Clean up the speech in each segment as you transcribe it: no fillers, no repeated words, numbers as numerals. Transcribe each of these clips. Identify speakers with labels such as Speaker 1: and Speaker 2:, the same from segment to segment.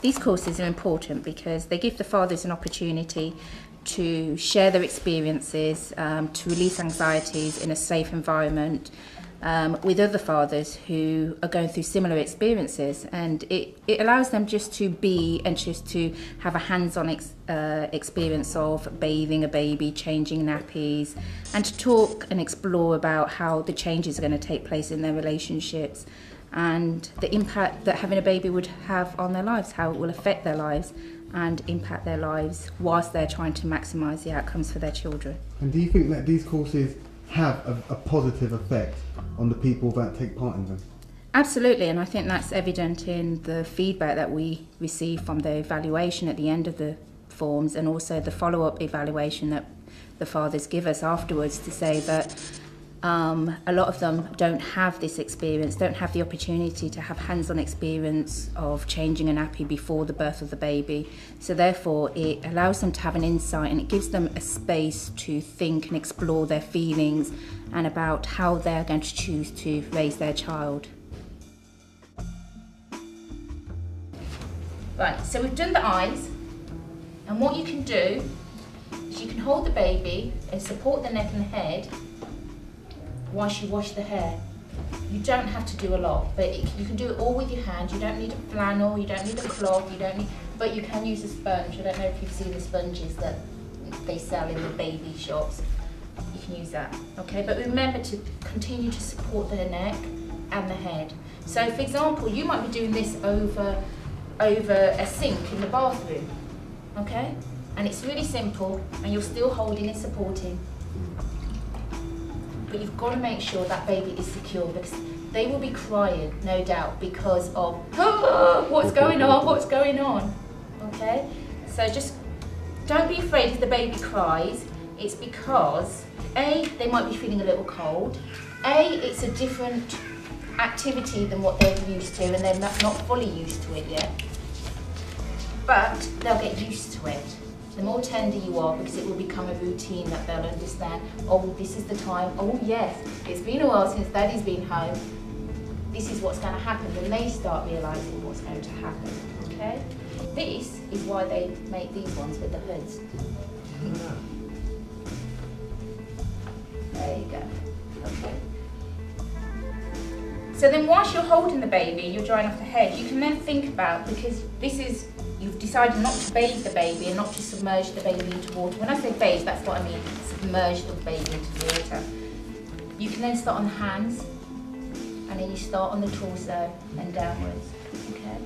Speaker 1: These courses are important because they give the fathers an opportunity to share their experiences, to release anxieties in a safe environment with other fathers who are going through similar experiences, and it allows them just to be and just to have a hands-on experience of bathing a baby, changing nappies, and to talk and explore about how the changes are going to take place in their relationships and the impact that having a baby would have on their lives, how it will affect their lives and impact their lives whilst they're trying to maximise the outcomes for their children.
Speaker 2: And do you think that these courses have a positive effect on the people that take part in them?
Speaker 1: Absolutely, and I think that's evident in the feedback that we receive from the evaluation at the end of the forms, and also the follow-up evaluation that the fathers give us afterwards, to say that a lot of them don't have this experience, don't have the opportunity to have hands-on experience of changing a nappy before the birth of the baby. So therefore it allows them to have an insight, and it gives them a space to think and explore their feelings and about how they're going to choose to raise their child. Right, so we've done the eyes, and what you can do is you can hold the baby and support the neck and the head whilst you wash the hair. You don't have to do a lot, but you can do it all with your hand. You don't need a flannel, you don't need a cloth, but you can use a sponge. I don't know if you've seen the sponges that they sell in the baby shops. You can use that, okay? But remember to continue to support the neck and the head. So for example, you might be doing this over a sink in the bathroom, okay? And it's really simple, and you're still holding and supporting. But you've got to make sure that baby is secure, because they will be crying, no doubt, because of, oh, what's going on, okay? So just don't be afraid if the baby cries. It's because, A, they might be feeling a little cold, A, it's a different activity than what they're used to, and they're not fully used to it yet, but they'll get used to it. The more tender you are, because it will become a routine that they'll understand, oh, this is the time, oh yes, it's been a while since Daddy's been home, this is what's going to happen, and they start realising what's going to happen, okay? This is why they make these ones with the hoods. There you go, okay. So then whilst you're holding the baby, you're drying off the head, you can then think about, because this is, you've decided not to bathe the baby and not to submerge the baby into water. When I say bathe, that's what I mean, submerge the baby into water. You can then start on the hands, and then you start on the torso and downwards, okay?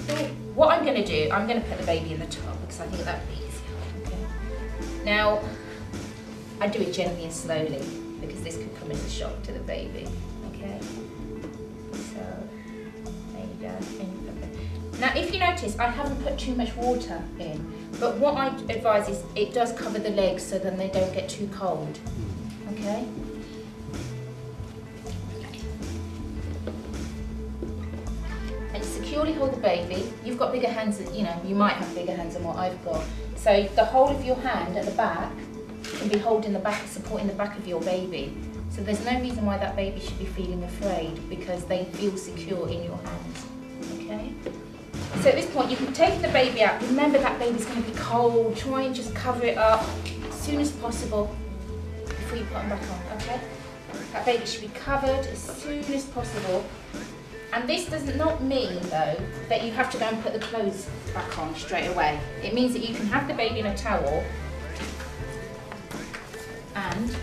Speaker 1: So what I'm going to do, I'm going to put the baby in the tub, because I think that would be easier, okay? Now, I do it gently and slowly, because this could come as a shock to the baby, okay? So, there you go. Now, if you notice, I haven't put too much water in, but what I advise is it does cover the legs so then they don't get too cold, okay? And securely hold the baby. You've got bigger hands, you might have bigger hands than what I've got. So the whole of your hand at the back can be holding the back, supporting the back of your baby. So there's no reason why that baby should be feeling afraid, because they feel secure in your hands, okay? So at this point, you can take the baby out. Remember, that baby's going to be cold. Try and just cover it up as soon as possible before you put them back on, okay? That baby should be covered as soon as possible. And this does not mean, though, that you have to go and put the clothes back on straight away. It means that you can have the baby in a towel, and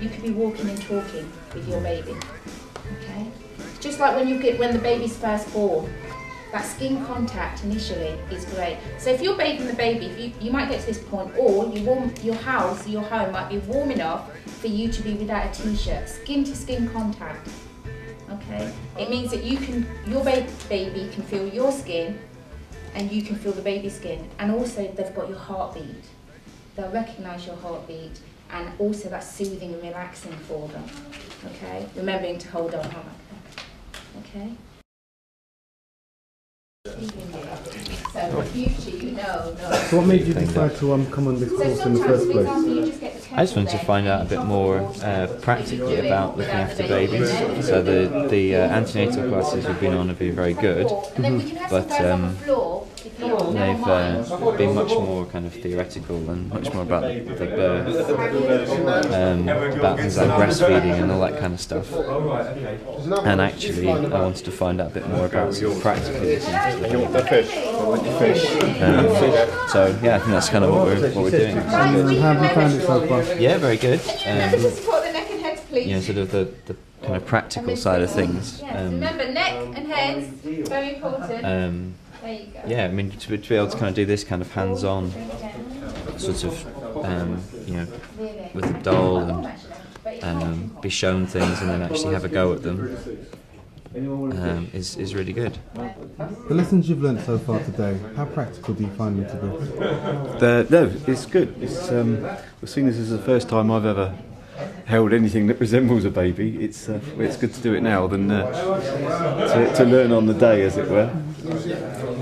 Speaker 1: you could be walking and talking with your baby, okay? Just like when the baby's first born. That skin contact initially is great. So if you're bathing the baby, you might get to this point, or your house, your home might be warm enough for you to be without a t-shirt. Skin to skin contact, okay? It means that your baby can feel your skin, and you can feel the baby's skin. And also they've got your heartbeat. They'll recognise your heartbeat, and also that's soothing and relaxing for them, okay? Remembering to hold on like that, okay? So in future, no.
Speaker 2: So what made you decide to come on this course in the first place?
Speaker 1: For example, you just get the careful.
Speaker 3: I just wanted to find out a bit more practically about looking after babies. So the antenatal classes we've been on have been very good, but they've been much more kind of theoretical and much more about the birth, about things like breastfeeding and all that kind of stuff. And actually, I wanted to find out a bit more about sort of practically looking after the baby.
Speaker 4: The fish. I want your fish.
Speaker 3: So yeah, I think that's kind of what we're doing.
Speaker 2: How have you found it so far?
Speaker 3: Yeah, very good.
Speaker 1: Remember to support the neck and head, please.
Speaker 3: Yeah, sort of the kind of practical side of things.
Speaker 1: Yes, remember neck and heads, very important. There you go.
Speaker 3: Yeah, I mean to be able to kind of do this kind of hands-on sort of, you know, with the doll and be shown things and then actually have a go at them is really good.
Speaker 2: The lessons you've learnt so far today, how practical do you find them to be?
Speaker 5: No, it's good. We've seen this as the first time I've ever held anything that resembles a baby. It's good to do it now than to learn on the day, as it were.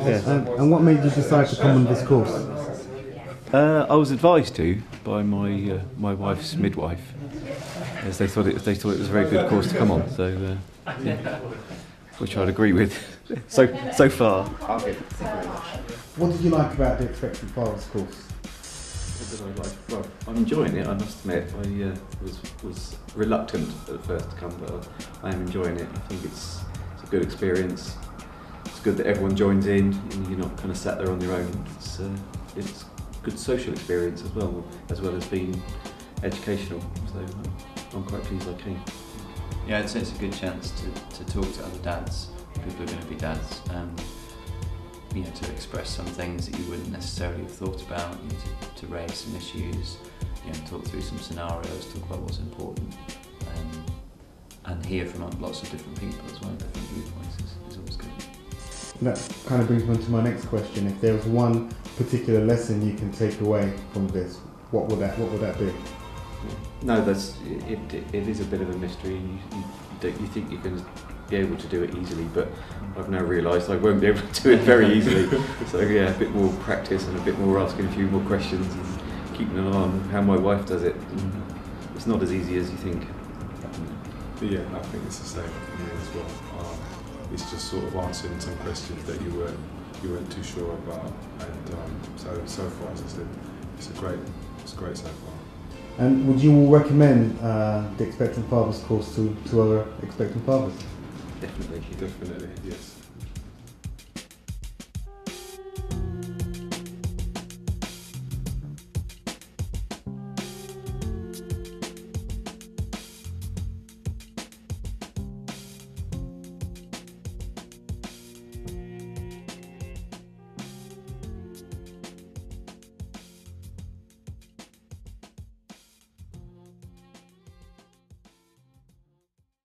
Speaker 5: Yeah.
Speaker 2: And what made you decide to come on this course?
Speaker 5: I was advised to by my wife's midwife, as they thought it was a very good course to come on. So, yeah, which I'd agree with. so far.
Speaker 2: What did you like about the Expectant Fathers course?
Speaker 5: Well, I'm enjoying it. I must admit, I was reluctant at first to come, but I am enjoying it. I think it's a good experience. It's good that everyone joins in, and you're not kind of sat there on your own. It's a good social experience as well as being educational. So I'm quite pleased I came.
Speaker 3: Yeah, I'd say it's a good chance to talk to other dads, people who are going to be dads, you know, to express some things that you wouldn't necessarily have thought about, you know, to raise some issues, you know, talk through some scenarios, talk about what's important, and hear from lots of different people as well, different viewpoints is always good.
Speaker 2: That kind of brings me on to my next question. If there was one particular lesson you can take away from this, what would that be?
Speaker 5: No, it is a bit of a mystery. You think you can be able to do it easily, but I've now realised I won't be able to do it very easily. So yeah, a bit more practice and a bit more asking a few more questions and keeping an eye on how my wife does it. It's not as easy as you think.
Speaker 4: Yeah, I think it's the same for me as well. It's just sort of answering some questions that you weren't too sure about, and so far, as I said, it's great so far.
Speaker 2: And would you all recommend the Expectant Fathers course to other expectant fathers?
Speaker 5: Definitely,
Speaker 4: yes.